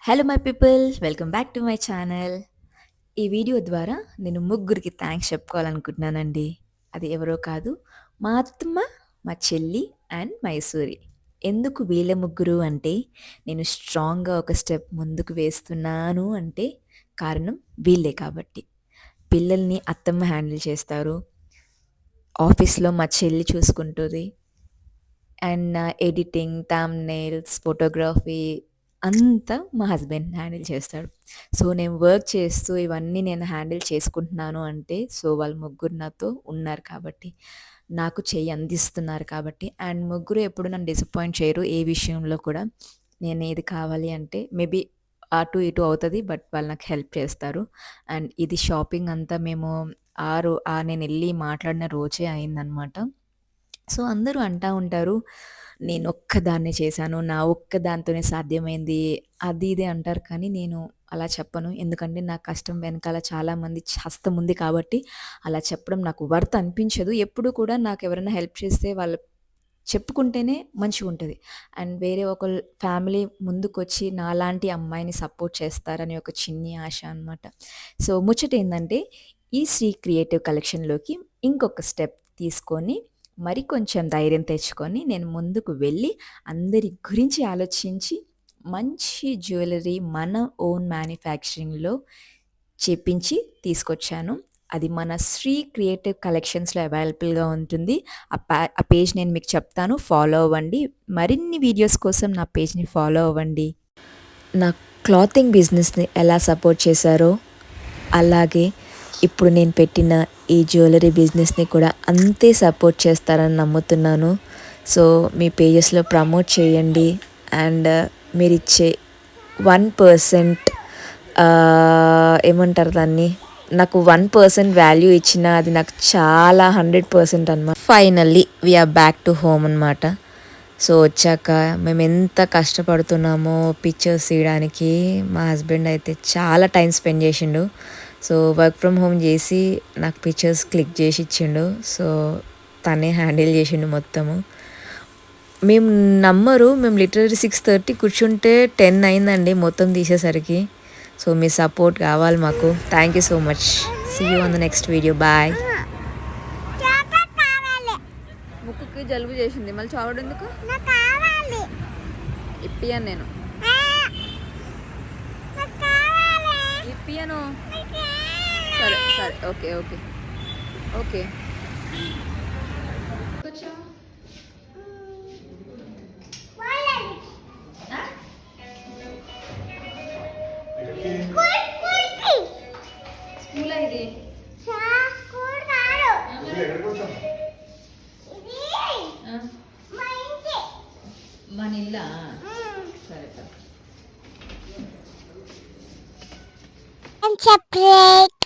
Hello my people, welcome back to my channel. ఈ video ద్వారా నేను ముగ్గురికి థ్యాంక్స్ చెప్పుకోవాలనుకుంటున్నానండి. అది ఎవరో కాదు, మా అత్తమ్మ, మా చెల్లి అండ్ మైసూరి. ఎందుకు వీళ్ళ ముగ్గురు అంటే, నేను స్ట్రాంగ్గా ఒక స్టెప్ ముందుకు వేస్తున్నాను అంటే కారణం వీళ్ళే కాబట్టి. పిల్లల్ని అత్తమ్మ హ్యాండిల్ చేస్తారు, ఆఫీస్లో మా చెల్లి చూసుకుంటుంది, అండ్ నా ఎడిటింగ్, థంబ్‌నెయిల్స్, ఫోటోగ్రఫీ అంతా మా హస్బెండ్ హ్యాండిల్ చేస్తాడు. సో, నేను వర్క్ చేస్తూ ఇవన్నీ నేను హ్యాండిల్ చేసుకుంటున్నాను అంటే, సో, వాళ్ళు ముగ్గురు నాతో ఉన్నారు కాబట్టి, నాకు చెయ్యి అందిస్తున్నారు కాబట్టి, అండ్ ముగ్గురు ఎప్పుడు నన్ను డిసప్పాయింట్ చేయరు ఏ విషయంలో కూడా. నేను ఏది కావాలి అంటే మేబీ అటు ఇటు అవుతది. బట్ వాళ్ళు నాకు హెల్ప్ చేస్తారు. అండ్ ఇది షాపింగ్ అంతా మేము నేనెళ్ళి మాట్లాడిన రోజే అయిందనమాట. సో, అందరూ అంటా ఉంటారు, నేనొక్కదాన్నే చేశాను, నా ఒక్కదానితోనే సాధ్యమైంది, అది ఇది అంటారు. కానీ నేను అలా చెప్పను. ఎందుకంటే నా కష్టం వెనకాల చాలామంది హస్తం ఉంది కాబట్టి అలా చెప్పడం నాకు వర్త్ అనిపించదు. ఎప్పుడు కూడా నాకెవరైనా హెల్ప్ చేస్తే వాళ్ళు చెప్పుకుంటేనే మంచిగుంటది. అండ్ వేరే ఒకళ్ళ ఫ్యామిలీ ముందుకొచ్చి నాలాంటి అమ్మాయిని సపోర్ట్ చేస్తారని ఒక చిన్ని ఆశ అనమాట. సో, ముచ్చటేందంటే ఈ శ్రీ క్రియేటివ్ కలెక్షన్‌లోకి ఇంకొక స్టెప్ తీసుకొని, మరి కొంచెం ధైర్యం తెచ్చుకొని నేను ముందుకు వెళ్ళి అందరి గురించి ఆలోచించి మంచి జ్యువెలరీ మన ఓన్ మ్యానుఫ్యాక్చరింగ్‌లో చేపించి తీసుకొచ్చాను. అది మన శ్రీ క్రియేటివ్ కలెక్షన్స్‌లో అవైలబుల్‌గా ఉంటుంది. ఆ పేజ్ నేను మీకు చెప్తాను, ఫాలో అవ్వండి. మరిన్ని వీడియోస్ కోసం నా పేజ్‌ని ఫాలో అవ్వండి. నా క్లాతింగ్ బిజినెస్‌ని ఎలా సపోర్ట్ చేశారో, అలాగే ఇప్పుడు నేను పెట్టిన ఈ జ్యువెలరీ బిజినెస్‌ని కూడా అంతే సపోర్ట్ చేస్తారని నమ్ముతున్నాను. సో, మీ పేజెస్‌లో ప్రమోట్ చేయండి. అండ్ మీరిచ్చే 1% ఏమంటారు దాన్ని, నాకు 1% వాల్యూ ఇచ్చినా అది నాకు చాలా 100% అనమాట. Finally we are back to home అనమాట. సో, వచ్చాక మేమెంత కష్టపడుతున్నామో పిక్చర్స్ తీయడానికి, మా హస్బెండ్ అయితే చాలా టైం స్పెండ్ చేసిండు. సో, వర్క్ ఫ్రమ్ హోమ్ చేసి నాకు పిక్చర్స్ క్లిక్ చేసి ఇచ్చిండు. సో, తనే హ్యాండిల్ చేసిండు మొత్తము. మేము నమ్మరు, మేము లిటరల్లీ 6:30 కూర్చుంటే 10 అయిందండి మొత్తం తీసేసరికి. సో, మీ సపోర్ట్ కావాలి మాకు. Thank you so much. See you on the next video. Bye. ముక్కుకి జలుబు చేసింది, మళ్ళీ చావడం ఎందుకు? ఇప్పియాను నేను, ఇప్పియాను. సరే సరే, ఓకే ఓకే ఓకే. స్కూల్ ఇది మన ఇల్లా? సరే And separate.